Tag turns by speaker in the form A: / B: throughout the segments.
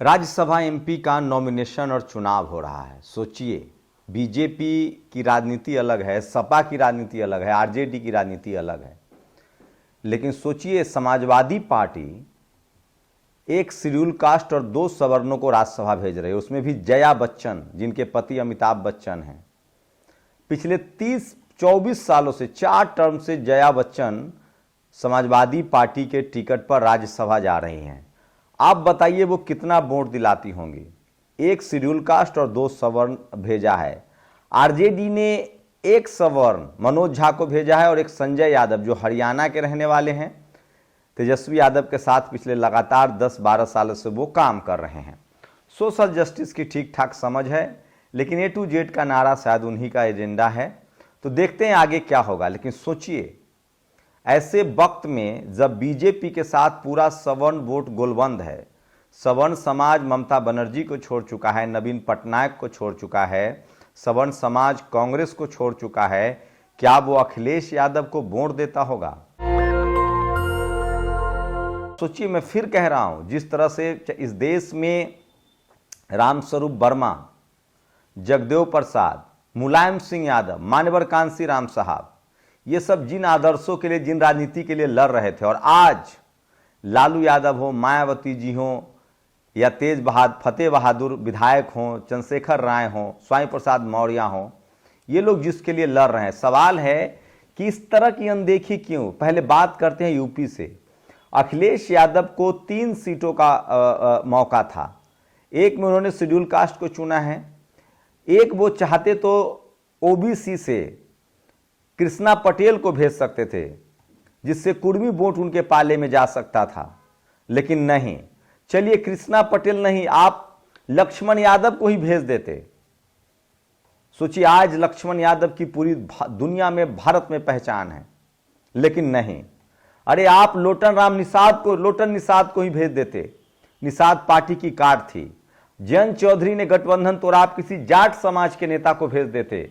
A: Rajya Sabha MP का nomination और चुनाव हो रहा है। सोचिए, बीजेपी की राजनीति अलग है, सपा की राजनीति अलग है, आरजेडी की राजनीति अलग है। लेकिन सोचिए, समाजवादी पार्टी एक शेड्यूल कास्ट और 2 सवर्णों को राज्यसभा भेज रही है, उसमें भी जया बच्चन, जिनके पति अमिताभ बच्चन हैं। पिछले 30-24 सालों से 4 टर्म से जया बच्चन समाजवादी पार्टी के टिकट पर राज्यसभा जा रही हैं। आप बताइए वो कितना वोट दिलाती होंगी। एक शेड्यूल कास्ट और 2 सवर्ण भेजा है। आरजेडी ने एक सवर्ण मनोज झा को भेजा है और एक संजय यादव, जो हरियाणा के रहने वाले हैं। तेजस्वी यादव के साथ पिछले लगातार 10-12 सालों से वो काम कर रहे हैं। सोशल जस्टिस की ठीक ठाक समझ है, लेकिन A to Z का नारा शायद उन्हीं का एजेंडा है। तो देखते हैं आगे क्या होगा। लेकिन सोचिए, ऐसे वक्त में जब बीजेपी के साथ पूरा सवर्ण वोट गोलबंद है, सवर्ण समाज ममता बनर्जी को छोड़ चुका है, नवीन पटनायक को छोड़ चुका है, सवर्ण समाज कांग्रेस को छोड़ चुका है, क्या वो अखिलेश यादव को वोट देता होगा? सोचिए, मैं फिर कह रहा हूं, जिस तरह से इस देश में रामस्वरूप वर्मा, जगदेव प्रसाद, मुलायम सिंह यादव, मान्यवर कांसी राम साहब, ये सब जिन आदर्शों के लिए, जिन राजनीति के लिए लड़ रहे थे, और आज लालू यादव हो, मायावती जी हो, या फतेह बहादुर विधायक हों, चंद्रशेखर राय हों, स्वामी प्रसाद मौर्य हों, ये लोग जिसके लिए लड़ रहे हैं, सवाल है कि इस तरह की अनदेखी क्यों? पहले बात करते हैं यूपी से। अखिलेश यादव को 3 सीटों का मौका था। एक में उन्होंने शेड्यूल कास्ट को चुना है, एक वो चाहते तो ओबीसी से कृष्णा पटेल को भेज सकते थे, जिससे कुर्मी वोट उनके पाले में जा सकता था, लेकिन नहीं। चलिए, कृष्णा पटेल नहीं, आप लक्ष्मण यादव को ही भेज देते। सोचिए, आज लक्ष्मण यादव की पूरी दुनिया में, भारत में पहचान है, लेकिन नहीं। अरे, आप लोटन निषाद को ही भेज देते। निषाद पार्टी की कार्ड थी। जयंत चौधरी ने गठबंधन तोड़ा, आप किसी जाट समाज के नेता को भेज देते,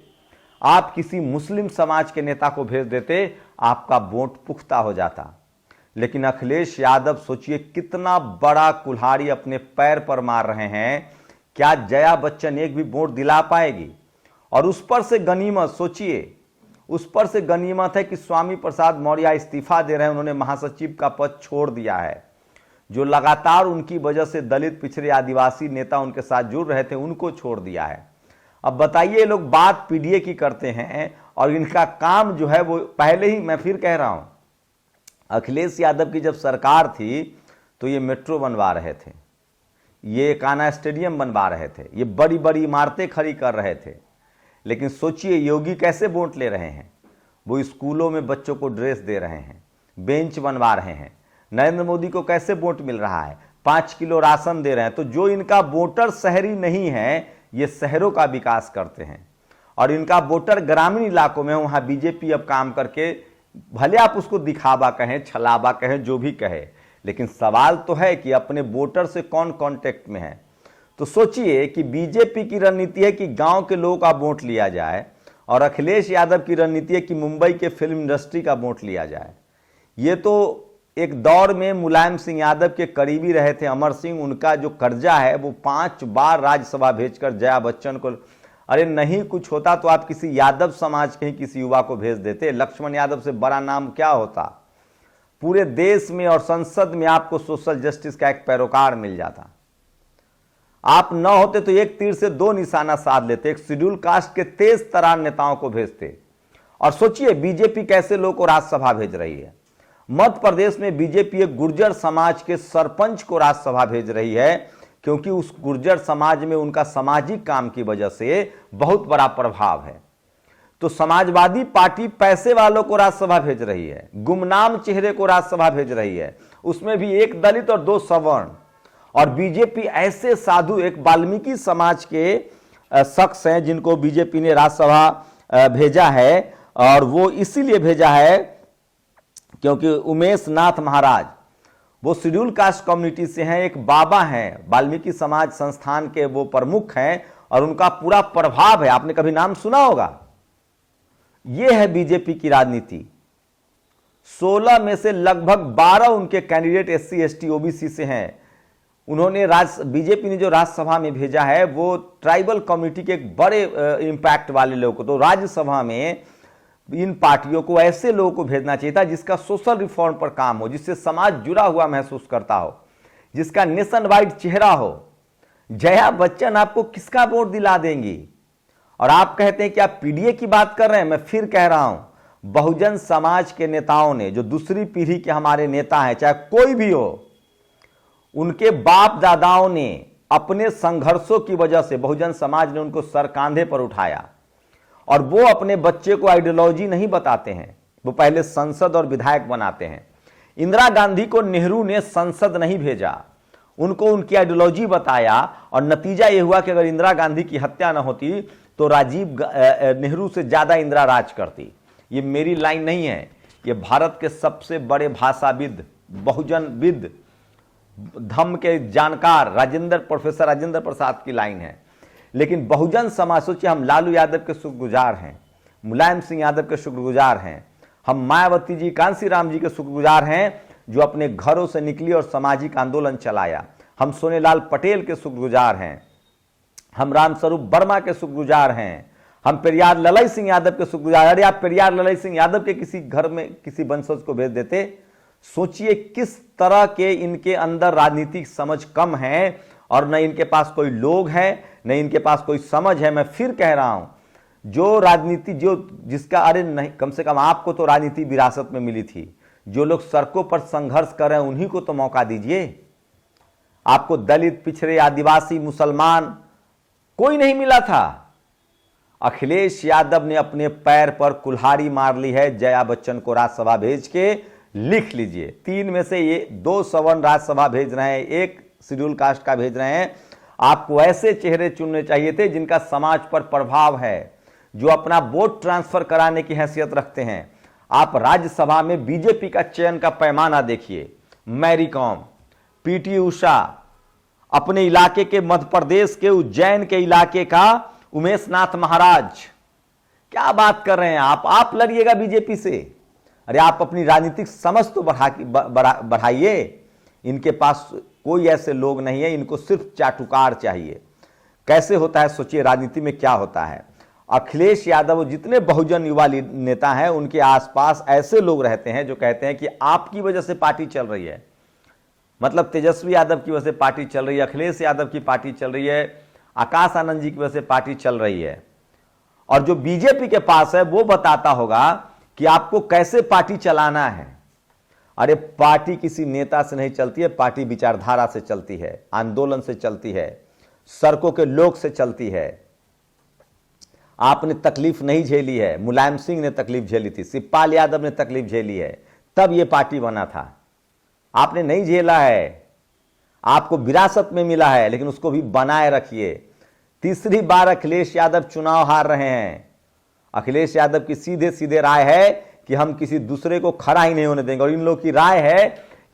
A: आप किसी मुस्लिम समाज के नेता को भेज देते, आपका वोट पुख्ता हो जाता। लेकिन अखिलेश यादव, सोचिए कितना बड़ा कुल्हाड़ी अपने पैर पर मार रहे हैं। क्या जया बच्चन एक भी वोट दिला पाएगी? और उस पर से गनीमत, सोचिए, उस पर से गनीमत है कि स्वामी प्रसाद मौर्य इस्तीफा दे रहे हैं। उन्होंने महासचिव का पद छोड़ दिया है। जो लगातार उनकी वजह से दलित, पिछड़े, आदिवासी नेता उनके साथ जुड़ रहे थे, उनको छोड़ दिया है। अब बताइए, ये लोग बात पीडीए की करते हैं और इनका काम जो है वो पहले ही, मैं फिर कह रहा हूं, अखिलेश यादव की जब सरकार थी तो ये मेट्रो बनवा रहे थे, ये कान्हा स्टेडियम बनवा रहे थे, ये बड़ी बड़ी इमारतें खड़ी कर रहे थे। लेकिन सोचिए, योगी कैसे वोट ले रहे हैं? वो स्कूलों में बच्चों को ड्रेस दे रहे हैं, बेंच बनवा रहे हैं। नरेंद्र मोदी को कैसे वोट मिल रहा है? 5 किलो राशन दे रहे हैं। तो जो इनका वोटर शहरी नहीं है, ये शहरों का विकास करते हैं, और इनका वोटर ग्रामीण इलाकों में, वहां बीजेपी अब काम करके, भले आप उसको दिखावा कहें, छलावा कहें, जो भी कहे, लेकिन सवाल तो है कि अपने वोटर से कौन कांटेक्ट में है। तो सोचिए कि बीजेपी की रणनीति है कि गांव के लोगों का वोट लिया जाए, और अखिलेश यादव की रणनीति है कि मुंबई के फिल्म इंडस्ट्री का वोट लिया जाए। ये तो एक दौर में मुलायम सिंह यादव के करीबी रहे थे अमर सिंह, उनका जो कर्जा है वो 5 बार राज्यसभा भेजकर जया बच्चन को, अरे नहीं कुछ होता तो आप किसी यादव समाज के ही किसी युवा को भेज देते। लक्ष्मण यादव से बड़ा नाम क्या होता? पूरे देश में और संसद में आपको सोशल जस्टिस का एक पैरोकार मिल जाता। आप न होते तो एक तीर से 2 निशाना साध लेते, एक शेड्यूल कास्ट के तेज तरार नेताओं को भेजते। और सोचिए, बीजेपी कैसे लोगों को राज्यसभा भेज रही है। मध्य प्रदेश में बीजेपी एक गुर्जर समाज के सरपंच को राज्यसभा भेज रही है, क्योंकि उस गुर्जर समाज में उनका सामाजिक काम की वजह से बहुत बड़ा प्रभाव है। तो समाजवादी पार्टी पैसे वालों को राज्यसभा भेज रही है, गुमनाम चेहरे को राज्यसभा भेज रही है, उसमें भी एक दलित और 2 सवर्ण। और बीजेपी ऐसे साधु, एक वाल्मीकि समाज के शख्स हैं जिनको बीजेपी ने राज्यसभा भेजा है, और वो इसीलिए भेजा है क्योंकि उमेश नाथ महाराज, वो शेड्यूल कास्ट कम्युनिटी से हैं, एक बाबा हैं, वाल्मीकि समाज संस्थान के वो प्रमुख हैं, और उनका पूरा प्रभाव है। आपने कभी नाम सुना होगा। ये है बीजेपी की राजनीति। 16 में से लगभग 12 उनके कैंडिडेट SC ST OBC से हैं। उन्होंने बीजेपी ने जो राज्यसभा में भेजा है वो ट्राइबल कम्युनिटी के एक बड़े इंपैक्ट वाले लोगों को, तो राज्यसभा में इन पार्टियों को ऐसे लोगों को भेजना चाहिए था जिसका सोशल रिफॉर्म पर काम हो, जिससे समाज जुड़ा हुआ महसूस करता हो, जिसका नेशन वाइड चेहरा हो। जया बच्चन आपको किसका वोट दिला देंगी? और आप कहते हैं कि आप पीडीए की बात कर रहे हैं। मैं फिर कह रहा हूं, बहुजन समाज के नेताओं ने, जो दूसरी पीढ़ी के हमारे नेता हैं, चाहे कोई भी हो, उनके बाप दादाओं ने अपने संघर्षों की वजह से बहुजन समाज ने उनको सर कांधे पर उठाया, और वो अपने बच्चे को आइडियोलॉजी नहीं बताते हैं, वो पहले संसद और विधायक बनाते हैं। इंदिरा गांधी को नेहरू ने संसद नहीं भेजा, उनको उनकी आइडियोलॉजी बताया, और नतीजा ये हुआ कि अगर इंदिरा गांधी की हत्या न होती तो राजीव नेहरू से ज्यादा इंदिरा राज करती। ये मेरी लाइन नहीं है, ये भारत के सबसे बड़े भाषाविद, बहुजनविद, धम्म के जानकार प्रोफेसर राजेंद्र प्रसाद की लाइन है। लेकिन बहुजन समाज, सोचिए, हम लालू यादव के शुक्रगुजार हैं, मुलायम सिंह यादव के शुक्रगुजार हैं, हम मायावती जी, कांसीराम जी के शुक्रगुजार हैं जो अपने घरों से निकली और सामाजिक आंदोलन चलाया। हम सोनेलाल पटेल के शुक्रगुजार हैं, हम रामस्वरूप वर्मा के शुक्रगुजार हैं, हम पेरियार ललई सिंह यादव के शुक्रगुजार। अरे आप पेरियार ललई सिंह यादव के किसी घर में किसी वंशज को भेज देते। सोचिए किस तरह के इनके अंदर राजनीतिक समझ कम है, और न इनके पास कोई लोग है, न इनके पास कोई समझ है। मैं फिर कह रहा हूं, जो राजनीति जिसका, अरे नहीं, कम से कम आपको तो राजनीति विरासत में मिली थी। जो लोग सड़कों पर संघर्ष कर रहे हैं उन्हीं को तो मौका दीजिए। आपको दलित, पिछड़े, आदिवासी, मुसलमान कोई नहीं मिला था। अखिलेश यादव ने अपने पैर पर कुल्हाड़ी मार ली है जया बच्चन को राज्यसभा भेज के। लिख लीजिए, 3 में से ये 2 सवर्ण राज्यसभा भेज रहे हैं, 1 शेड्यूल कास्ट का भेज रहे हैं। आपको ऐसे चेहरे चुनने चाहिए थे जिनका समाज पर प्रभाव है, जो अपना वोट ट्रांसफर कराने की हैसियत रखते हैं। आप राज्यसभा में बीजेपी का चयन का पैमाना देखिए। मैरी कॉम, पीटी उषा, अपने इलाके के मध्य प्रदेश के उज्जैन के इलाके का उमेश नाथ महाराज। क्या बात कर रहे हैं आप लड़िएगा बीजेपी से। अरे आप अपनी राजनीतिक समझ तो बढ़ाइए। इनके पास कोई ऐसे लोग नहीं है, इनको सिर्फ चाटुकार चाहिए। कैसे होता है, सोचिए राजनीति में क्या होता है। अखिलेश यादव, जितने बहुजन युवा नेता हैं, उनके आसपास ऐसे लोग रहते हैं जो कहते हैं कि आपकी वजह से पार्टी चल रही है। मतलब तेजस्वी यादव की वजह से पार्टी चल रही है, अखिलेश यादव की पार्टी चल रही है, आकाश आनंद जी की वजह से पार्टी चल रही है। और जो बीजेपी के पास है वो बताता होगा कि आपको कैसे पार्टी चलाना है। अरे पार्टी किसी नेता से नहीं चलती है, पार्टी विचारधारा से चलती है, आंदोलन से चलती है, सड़कों के लोग से चलती है। आपने तकलीफ नहीं झेली है, मुलायम सिंह ने तकलीफ झेली थी, शिवपाल यादव ने तकलीफ झेली है, तब यह पार्टी बना था। आपने नहीं झेला है, आपको विरासत में मिला है, लेकिन उसको भी बनाए रखिए। तीसरी बार अखिलेश यादव चुनाव हार रहे हैं। अखिलेश यादव की सीधे सीधे राय है कि हम किसी दूसरे को खड़ा ही नहीं होने देंगे, और इन लोगों की राय है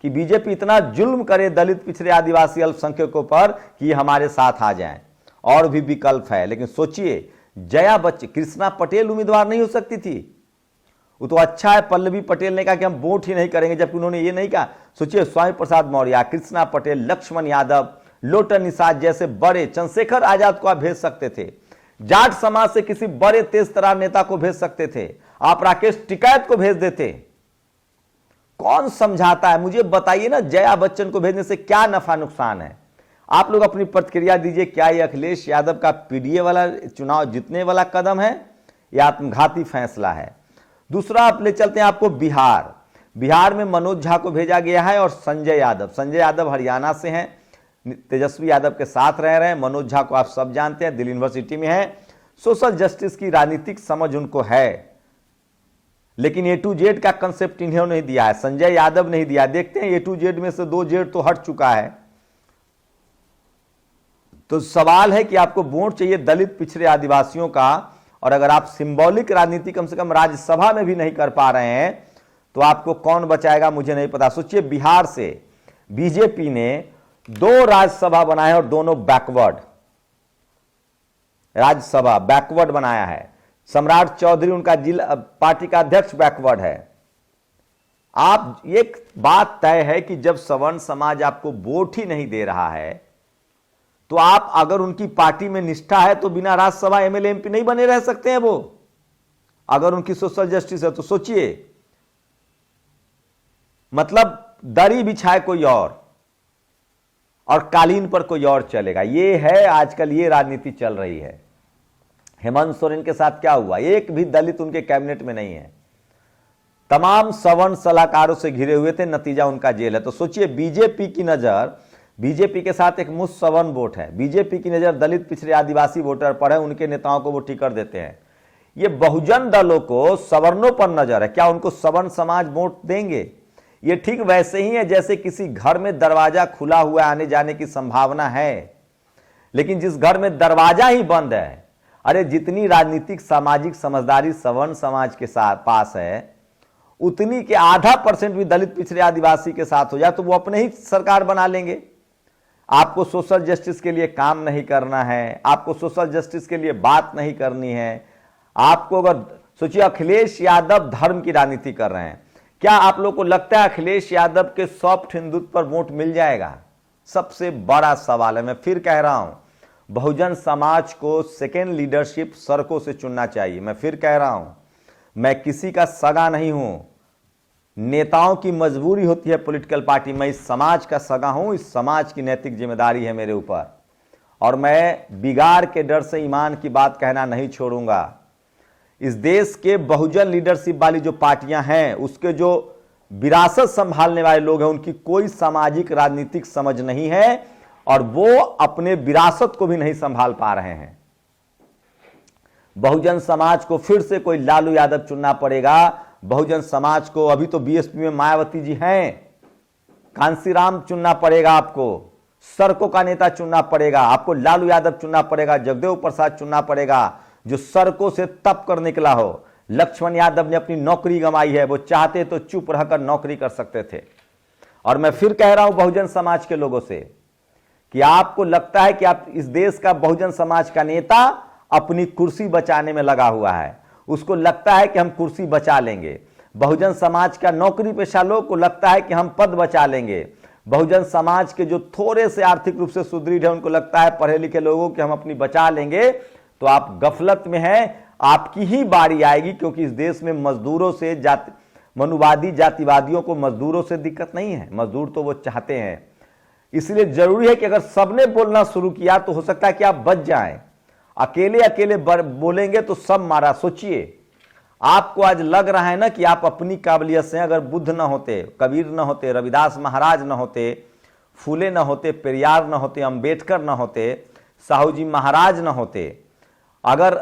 A: कि बीजेपी इतना जुल्म करे दलित, पिछड़े, आदिवासी, अल्पसंख्यकों पर कि ये हमारे साथ आ जाएं। और भी विकल्प है, लेकिन सोचिए जया बच्चन, कृष्णा पटेल उम्मीदवार नहीं हो सकती थी। वो तो अच्छा है, पल्लवी पटेल ने कहा कि हम वोट ही नहीं करेंगे, जबकि उन्होंने ये नहीं कहा। सोचिए स्वामी प्रसाद मौर्य, कृष्णा पटेल, लक्ष्मण यादव, लोटन निषाद जैसे बड़े, चंद्रशेखर आजाद को आप भेज सकते थे, जाट समाज से किसी बड़े तेज तरार नेता को भेज सकते थे, आप राकेश टिकैत को भेज देते। कौन समझाता है, मुझे बताइए ना, जया बच्चन को भेजने से क्या नफा नुकसान है? आप लोग अपनी प्रतिक्रिया दीजिए। क्या यह अखिलेश यादव का पीडीए वाला चुनाव जीतने वाला कदम है या आत्मघाती फैसला है? दूसरा आप ले चलते हैं आपको बिहार। बिहार में मनोज झा को भेजा गया है और संजय यादव हरियाणा से हैं, तेजस्वी यादव के साथ रह रहे हैं। मनोज झा को आप सब जानते हैं, दिल्ली यूनिवर्सिटी में है, सोशल जस्टिस की राजनीतिक समझ उनको है, लेकिन ए टू जेड का कंसेप्ट इन्होंने नहीं दिया है, संजय यादव नहीं दिया। देखते हैं ए टू जेड में से 2 जेड तो हट चुका है। तो सवाल है कि आपको वोट चाहिए दलित, पिछड़े, आदिवासियों का, और अगर आप सिंबॉलिक राजनीति कम से कम राज्यसभा में भी नहीं कर पा रहे हैं तो आपको कौन बचाएगा, मुझे नहीं पता। सोचिए बिहार से बीजेपी ने 2 राज्यसभा बनाए और दोनों बैकवर्ड राज्यसभा बैकवर्ड बनाया है। सम्राट चौधरी उनका जिला पार्टी का अध्यक्ष बैकवर्ड है, आप एक बात तय है कि जब सवर्ण समाज आपको वोट ही नहीं दे रहा है तो आप अगर उनकी पार्टी में निष्ठा है तो बिना राज्यसभा एमएलए एमपी नहीं बने रह सकते हैं वो। अगर उनकी सोशल जस्टिस है तो सोचिए, मतलब दरी बिछाए कोई और कालीन पर कोई और चलेगा। ये है आजकल ये राजनीति चल रही है। हेमंत सोरेन के साथ क्या हुआ, एक भी दलित उनके कैबिनेट में नहीं है, तमाम सवर्ण सलाहकारों से घिरे हुए थे, नतीजा उनका जेल है। तो सोचिए बीजेपी की नजर, बीजेपी के साथ एक मुस्त सवर्ण वोट है, बीजेपी की नजर दलित पिछड़े आदिवासी वोटर पर है, उनके नेताओं को वो टिकट देते हैं। ये बहुजन दलों को सवर्णों पर नजर है, क्या उनको सवर्ण समाज वोट देंगे? ये ठीक वैसे ही है जैसे किसी घर में दरवाजा खुला हुआ आने जाने की संभावना है, लेकिन जिस घर में दरवाजा ही बंद है, अरे जितनी राजनीतिक सामाजिक समझदारी सवर्ण समाज के साथ पास है उतनी के आधा % भी दलित पिछड़े आदिवासी के साथ हो जाए तो वो अपने ही सरकार बना लेंगे। आपको सोशल जस्टिस के लिए काम नहीं करना है, आपको सोशल जस्टिस के लिए बात नहीं करनी है। आपको अगर सोचिए अखिलेश यादव धर्म की राजनीति कर रहे हैं, क्या आप लोग को लगता है अखिलेश यादव के सॉफ्ट हिंदुत्व पर वोट मिल जाएगा? सबसे बड़ा सवाल है। मैं फिर कह रहा हूं, बहुजन समाज को सेकेंड लीडरशिप सड़कों से चुनना चाहिए। मैं फिर कह रहा हूं, मैं किसी का सगा नहीं हूं, नेताओं की मजबूरी होती है पॉलिटिकल पार्टी। मैं इस समाज का सगा हूं, इस समाज की नैतिक जिम्मेदारी है मेरे ऊपर, और मैं बिगाड़ के डर से ईमान की बात कहना नहीं छोड़ूंगा। इस देश के बहुजन लीडरशिप वाली जो पार्टियां हैं, उसके जो विरासत संभालने वाले लोग हैं, उनकी कोई सामाजिक राजनीतिक समझ नहीं है और वो अपने विरासत को भी नहीं संभाल पा रहे हैं। बहुजन समाज को फिर से कोई लालू यादव चुनना पड़ेगा। बहुजन समाज को अभी तो बीएसपी में मायावती जी हैं, कांसीराम चुनना पड़ेगा, आपको सड़कों का नेता चुनना पड़ेगा, आपको लालू यादव चुनना पड़ेगा, जगदेव प्रसाद चुनना पड़ेगा जो सड़कों से तप कर निकला हो। लक्ष्मण यादव ने अपनी नौकरी गंवाई है, वो चाहते तो चुप रहकर नौकरी कर सकते थे। और मैं फिर कह रहा हूं बहुजन समाज के लोगों से कि आपको लगता है कि आप इस देश का बहुजन समाज का नेता अपनी कुर्सी बचाने में लगा हुआ है, उसको लगता है कि हम कुर्सी बचा लेंगे। बहुजन समाज का नौकरी पेशा लोग को लगता है कि हम पद बचा लेंगे। बहुजन समाज के जो थोड़े से आर्थिक रूप से सुदृढ़ है उनको लगता है पढ़े लिखे लोगों की हम अपनी बचा लेंगे। तो आप गफलत में हैं, आपकी ही बारी आएगी, क्योंकि इस देश में मजदूरों से मनुवादी जातिवादियों को मजदूरों से दिक्कत नहीं है, मजदूर तो वो चाहते हैं। इसलिए जरूरी है कि अगर सबने बोलना शुरू किया तो हो सकता है कि आप बच जाएं। अकेले अकेले बोलेंगे तो सब मारा। सोचिए, आपको आज लग रहा है ना कि आप अपनी काबिलियत से, अगर बुद्ध न होते, कबीर न होते, रविदास महाराज न होते, फूले न होते, पेरियार न होते, अंबेडकर न होते, साहू जी महाराज न होते, अगर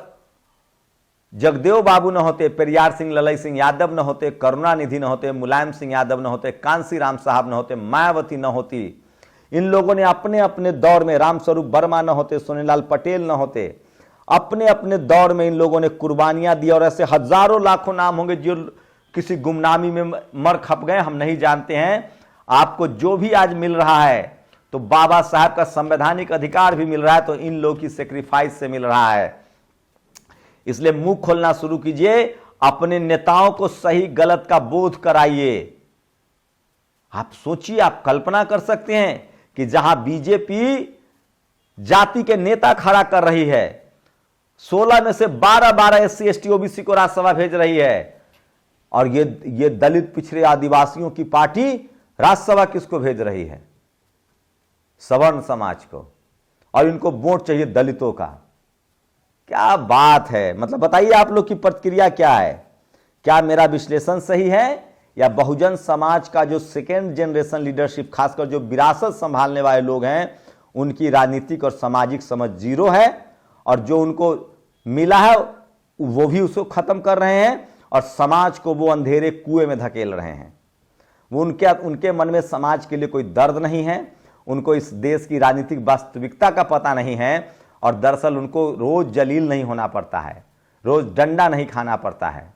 A: जगदेव बाबू न होते, पेरियार सिंह ललई सिंह यादव न होते, करुणानिधि न होते, मुलायम सिंह यादव न होते, कांसीराम साहब न होते, मायावती न होती, इन लोगों ने अपने अपने दौर में, रामस्वरूप वर्मा न होते, सोनीलाल पटेल न होते, अपने अपने दौर में इन लोगों ने कुर्बानियां दी। और ऐसे हजारों लाखों नाम होंगे जो किसी गुमनामी में मर खप गए, हम नहीं जानते हैं। आपको जो भी आज मिल रहा है तो बाबा साहब का संवैधानिक अधिकार भी मिल रहा है, तो इन लोगों की सेक्रीफाइस से मिल रहा है। इसलिए मुंह खोलना शुरू कीजिए, अपने नेताओं को सही गलत का बोध कराइए। आप सोचिए, आप कल्पना कर सकते हैं कि जहां बीजेपी जाति के नेता खड़ा कर रही है, 16 में से 12 SC ST OBC को राज्यसभा भेज रही है, और ये दलित पिछड़े आदिवासियों की पार्टी राज्यसभा किसको भेज रही है? सवर्ण समाज को। और इनको वोट चाहिए दलितों का। क्या बात है, मतलब बताइए आप लोग की प्रतिक्रिया क्या है? क्या मेरा विश्लेषण सही है, या बहुजन समाज का जो सेकेंड जनरेशन लीडरशिप, खासकर जो विरासत संभालने वाले लोग हैं, उनकी राजनीतिक और सामाजिक समझ जीरो है, और जो उनको मिला है वो भी उसको खत्म कर रहे हैं, और समाज को वो अंधेरे कुएं में धकेल रहे हैं। वो उनके मन में समाज के लिए कोई दर्द नहीं है, उनको इस देश की राजनीतिक वास्तविकता का पता नहीं है, और दरअसल उनको रोज जलील नहीं होना पड़ता है, रोज डंडा नहीं खाना पड़ता है,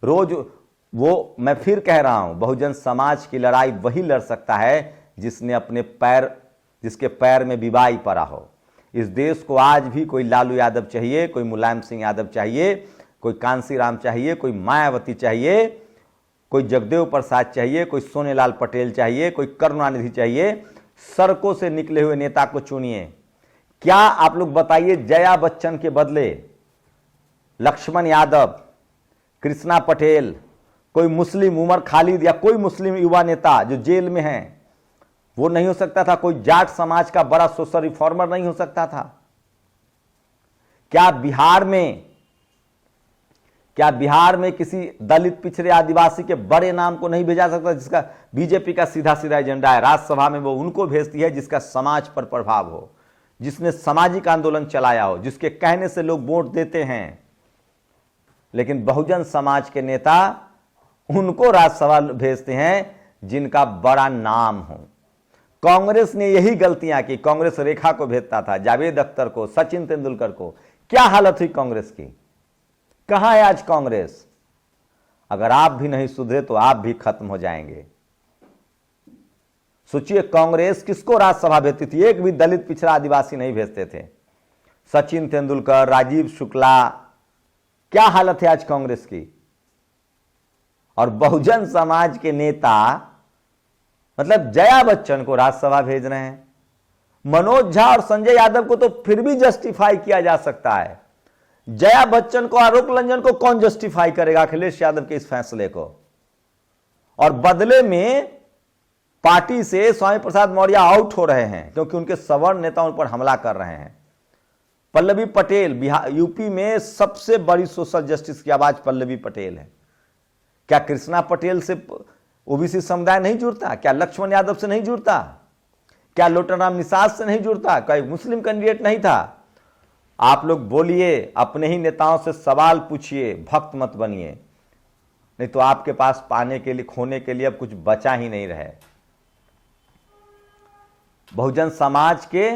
A: रोज वो, मैं फिर कह रहा हूं, बहुजन समाज की लड़ाई वही लड़ सकता है जिसके पैर में विवाई पड़ा हो। इस देश को आज भी कोई लालू यादव चाहिए, कोई मुलायम सिंह यादव चाहिए, कोई कांसीराम चाहिए, कोई मायावती चाहिए, कोई जगदेव प्रसाद चाहिए, कोई सोनेलाल पटेल चाहिए, कोई करुणानिधि चाहिए, सड़कों से निकले हुए नेता को चुनिए। क्या आप लोग बताइए, जया बच्चन के बदले लक्ष्मण यादव, कृष्णा पटेल, कोई मुस्लिम उमर खालिद या कोई मुस्लिम युवा नेता जो जेल में है वो नहीं हो सकता था? कोई जाट समाज का बड़ा सोशल रिफॉर्मर नहीं हो सकता था? क्या बिहार में किसी दलित पिछड़े आदिवासी के बड़े नाम को नहीं भेजा सकता, जिसका बीजेपी का सीधा सीधा एजेंडा है? राज्यसभा में वो उनको भेजती है जिसका समाज पर प्रभाव हो, जिसने सामाजिक आंदोलन चलाया हो, जिसके कहने से लोग वोट देते हैं। लेकिन बहुजन समाज के नेता उनको राज्यसभा भेजते हैं जिनका बड़ा नाम हो। कांग्रेस ने यही गलतियां की। कांग्रेस रेखा को भेजता था, जावेद अख्तर को, सचिन तेंदुलकर को। क्या हालत हुई कांग्रेस की? कहां है आज कांग्रेस? अगर आप भी नहीं सुधरे तो आप भी खत्म हो जाएंगे। सोचिए, कांग्रेस किसको राज्यसभा भेजती थी? एक भी दलित पिछड़ा आदिवासी नहीं भेजते थे। सचिन तेंदुलकर, राजीव शुक्ला, क्या हालत है आज कांग्रेस की? और बहुजन समाज के नेता मतलब जया बच्चन को राज्यसभा भेज रहे हैं। मनोज झा और संजय यादव को तो फिर भी जस्टिफाई किया जा सकता है। जया बच्चन को, आलोक रंजन को कौन जस्टिफाई करेगा अखिलेश यादव के इस फैसले को? और बदले में पार्टी से स्वामी प्रसाद मौर्य आउट हो रहे हैं क्योंकि उनके सवर्ण नेता उन पर हमला कर रहे हैं। पल्लवी पटेल, बिहार यूपी में सबसे बड़ी सोशल जस्टिस की आवाज पल्लवी पटेल है। क्या कृष्णा पटेल से ओबीसी समुदाय नहीं जुड़ता? क्या लक्ष्मण यादव से नहीं जुड़ता? क्या लोटनराम निषाद से नहीं जुड़ता? कोई मुस्लिम कैंडिडेट नहीं था? आप लोग बोलिए, अपने ही नेताओं से सवाल पूछिए, भक्त मत बनिए, नहीं तो आपके पास पाने के लिए, खोने के लिए अब कुछ बचा ही नहीं रहे। बहुजन समाज के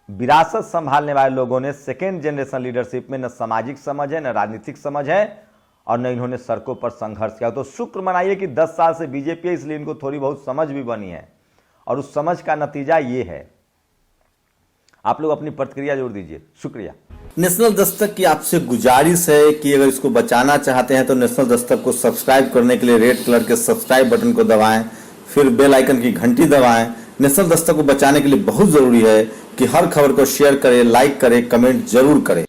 A: विरासत संभालने वाले लोगों ने सेकेंड जनरेशन लीडरशिप में न सामाजिक समझ है, न राजनीतिक समझ है, और न इन्होंने सड़कों पर संघर्ष किया। तो शुक्र मनाइए कि 10 साल से बीजेपी है, इसलिए इनको थोड़ी बहुत समझ भी बनी है, और उस समझ का नतीजा ये है। आप लोग अपनी प्रतिक्रिया जरूर दीजिए। शुक्रिया।
B: नेशनल दस्तक की आपसे गुजारिश है कि अगर इसको बचाना चाहते हैं तो नेशनल दस्तक को सब्सक्राइब करने के लिए रेड कलर के सब्सक्राइब बटन को दबाएं, फिर बेल आइकन की घंटी दबाएं। नेशनल दस्तक को बचाने के लिए बहुत जरूरी है कि हर खबर को शेयर करें, लाइक करें, कमेंट जरूर करें।